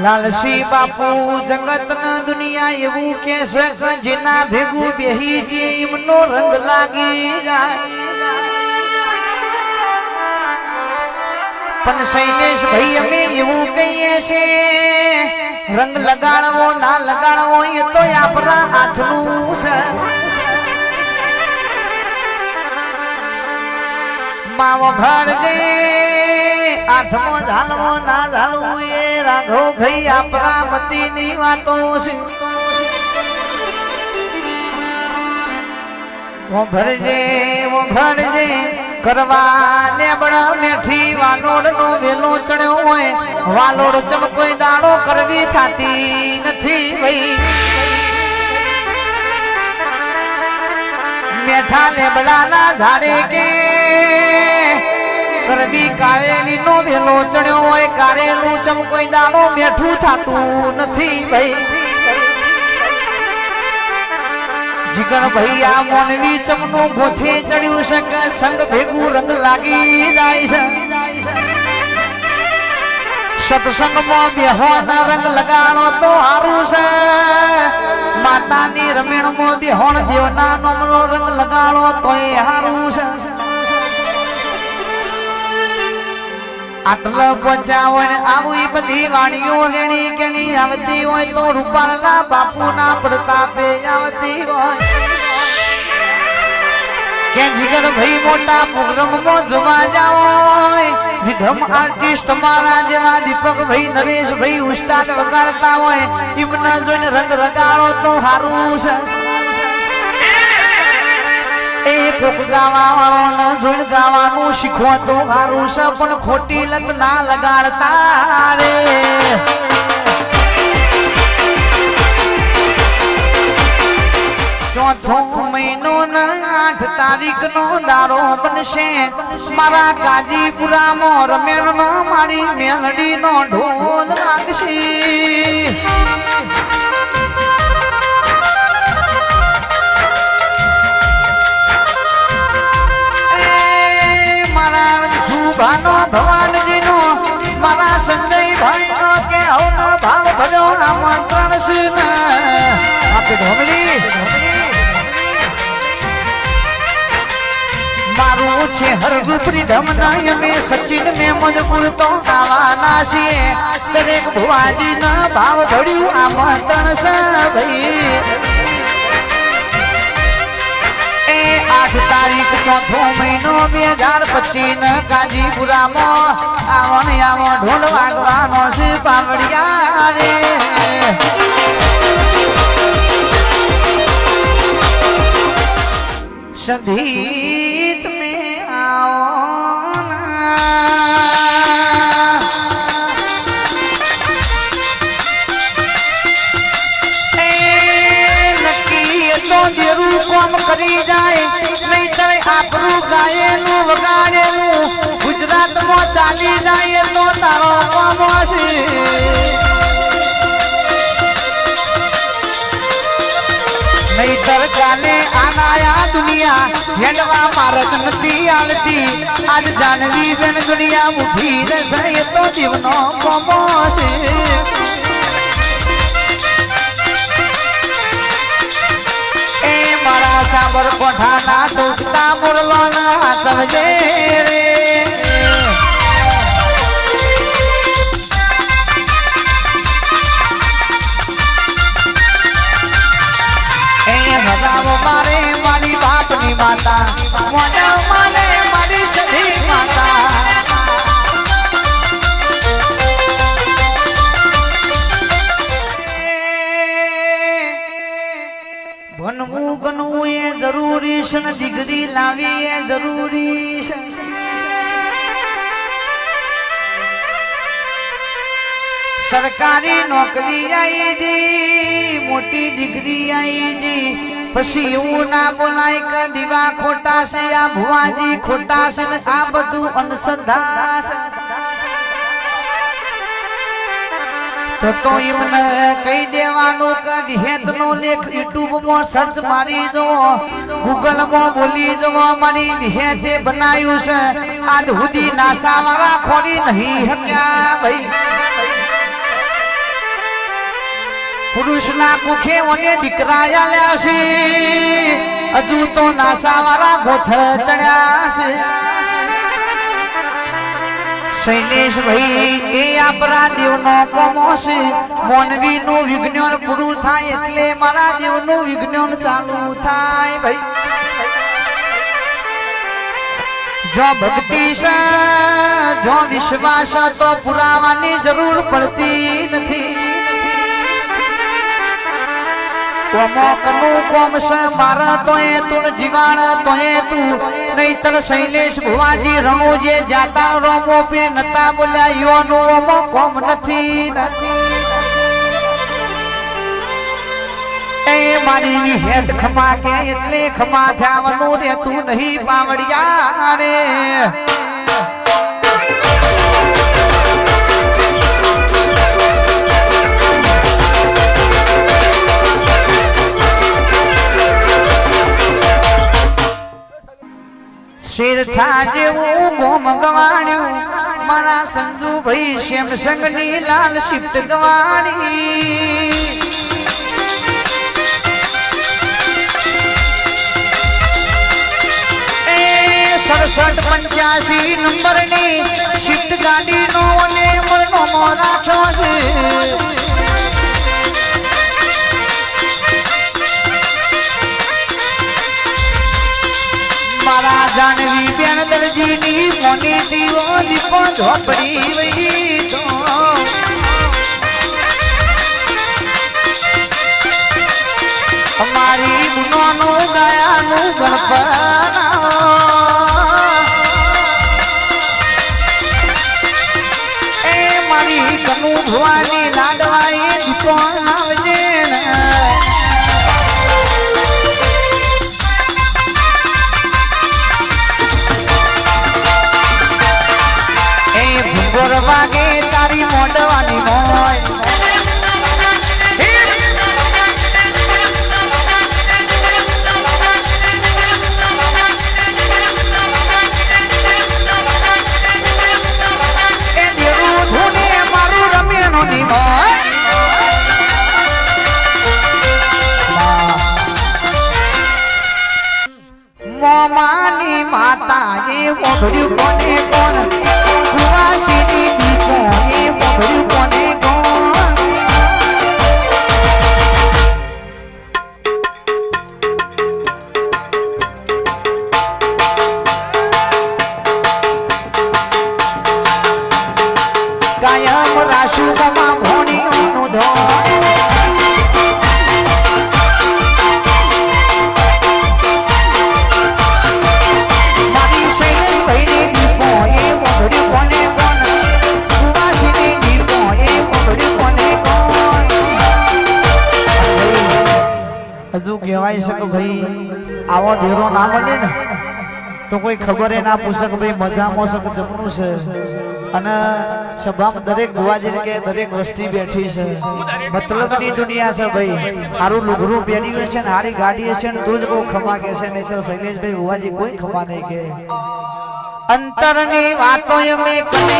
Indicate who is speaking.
Speaker 1: લાલસી બાપુ જગત ના દુનિયા એવું કે છે કે જેના ભેગું બેહી જે એમનો રંગ લાગી જાય પણ શૈલેષ ભાઈ અમે એવું કહીએ છે રંગ લગાડવો ના લગાડવો એ તો આપણા હાથનું છે માવો ભરજે આઠમો ઝાલવો ના ઝાલવું એ રાઘવ ભાઈ આપણા મતીની વાતો છે વો ભરજે કરવા લેબડ મેઠી વાલોડ નો વેલો ચડ્યો હોય વાલોડ ચમકોઈ દાડો કરવી થાતી નથી ભાઈ મેઠા લેબડા ના ઝાડે કે કરવી કારેલી નો વેલો ચડ્યો હોય કારેલું ચમકોઈ દાડો મેઠું થાતું નથી ભાઈ જીગર ભાઈ આ મોનવી ચમનું ગોથે ચડ્યું છે કે સંગ ભેગું રંગ લાગી જાય છે સત્સંગમાં બેહોના રંગ લગાડો તો હારું છે માતાની રમેણમાં બેહોણ દેવના નોમનો રંગ લગાડો તોય હારું છે આટલા પહોંચ્યા ને આવી બધી વાણીઓ રેણી કેણી આવતી હોય તો રૂપાળના બાપુના પ્રતાપે આવતી હોય કે જીગર ભાઈ મોટા પ્રોગ્રામમાં જવા જાઓ વિધમ આર્ટિસ્ટ મારા જેવા દીપક ભાઈ નરેશ ભાઈ ઉસ્તાદ વગાડતા હોય એમના જોઈને રંગ રગાડો તો સારું છે એક ગાવા વાળો ન જોઈને ગાવાનું શીખવો તો સારું છે પણ ખોટી લત ના લગાડતા રે ચોથો મહિનો ના 8 તારીખ નો દારો બનશે મારા ગાજીપુરામાં રમેણ નો મારી મેલડી નો ઢોલ લાગશે ભાનો ભવાનજી નો મારા સંજય ભાઈ નો કે હવનો ભાવ ભર્યો આમંત્રણ છે ને આપે ઢોમલી મારું છે હરગુપરી ધમના મે સચિન મે મજબૂર તો આવાના છીએ દરેક ભુવાજી ના ભાવ ભર્યું આમંત્રણ છે ભાઈ 8 તારીખ ચોથો મહિનો 2025 ન ગાજીપુરામાં આવો ઢોલ વાગવાનો છે પાવડિયા રે સંધીત મે આવો નક્કી તો દેરું કોમ કરી જાય નહીતર આપણું ગાયેલું વગાડેલું ગુજરાતમાં ચાલી જાય તો તારો કોમ છે નહીતર કાલે આનાયા દુનિયા હેડવા મારત નથી આલતી આજ જાનવી બેન દુનિયા ઉભી રહેશે તો જીવનો કોમ છે મારા સાબર કોઠાના ટૂંકતા મુરલો ના સમજે રે એ હરાવ મારે મારી બાપની માતા મોડા મારે મારી સધી માતા ભણવું ગણવું એ જરૂરી છે ને ડિગ્રી લાવી એ જરૂરી છે સરકારી નોકરી આવી જી મોટી ડિગ્રી આવી જી પછી એવું ના બોલાય કે દીવા ખોટા છે આ ભુવાજી ખોટા છે ને આ બધું અંધશ્રદ્ધા છે તો એમને કહી દેવાનું કે વિહેતનો લેખ યુટ્યુબ માં સર્ચ મારી દો ગૂગલ માં બોલી દો મારી વિહેતે બનાવ્યું છે આજ સુધી નાસા વાળા ખોરી નહીં હક્યા ભાઈ પુરુષના કુખે ઓને દીકરા આલ્યા છે હજુ તો નાસાવાળા ગોથ ચડ્યા છે શૈલેષ ભાઈ એ આપણા દેવનો કોમો છે મોનવીનું વિજ્ઞાન પૂરું થાય એટલે મારા દેવનું વિજ્ઞાન ચાલુ થાય ભાઈ જો ભક્તિ છે જો વિશ્વાસ તો પુરાવાની જરૂર પડતી નથી કોમકનું કોમ છે મારા તોય તું જીવાણ તોય તું નહીતર શૈલેષ ભુવાજી રણુજે જાતા રોમો પે નતા બોલ્યા યોનું ઓમો કોમ નથી એ મારી હેડ ખમા કે એટલે ખમા થવાનું રે તું નહીં પાવડિયા રે શેર થા જેવું ગોમ ગવાણ્યું મારા સંજુ ભાઈ સેમસંગ ની લાલ શિફ્ટ ગવાણી એ 6785 નંબર ની શિફ્ટ ગાડી નો અને મરનો મોરાઠો છે મારા જાનવી બેન દરજીની મોની દીવો દીપો ઝોપડી વહી તો અમારી ગુનોનું દયાનું ગણપના એ મારી કનુ ભવાની લાડવાઈ દીપો આવજે ને વાગે તારી મોડવાની હોય એ દેવું ધૂને મારું રમેનો ની હોય મોમાની માતા એ મોઢ્યું કોને કોણ કુવાસીની દીકો એ મોઢ્યું કોને કોણ કાયમ રાશુ ગમા ભોણીઓનું ધોન હજુ કહેવાય છે કે ભાઈ આવો ધીરો ના મળે ને તો કોઈ ખબર ના પૂછે કે ભાઈ મજામાં છે કે જમણું છે અને સભામાં દરેક ભુવાજી કે દરેક વસ્તી બેઠી છે મતલબની દુનિયા છે ભાઈ સારું લુગરું પહેર્યું છે ને સારી ગાડી છે ને તું જ બહુ ખમા કે છે નહીં શૈલેષભાઈ ભુવાજી કોઈ ખમા નહીં કે અંતરની વાતો મેં કને